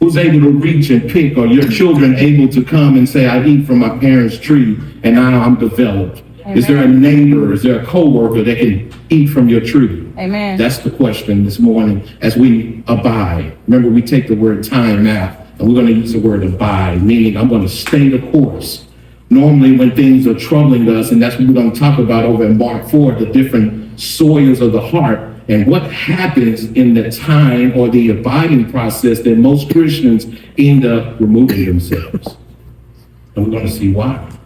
Who's able to reach and pick? Are your children able to come and say, I eat from my parents' tree and now I'm developed? Is there a neighbor? Is there a coworker that can eat from your tree? Amen. That's the question this morning as we abide. Remember, we take the word time out and we're going to use the word abide, meaning I'm going to stay the course. Normally when things are troubling us, and that's what we're going to talk about over in Mark 4, the different soils of the heart, and what happens in the time or the abiding process that most Christians end up removing themselves. And we're going to see why.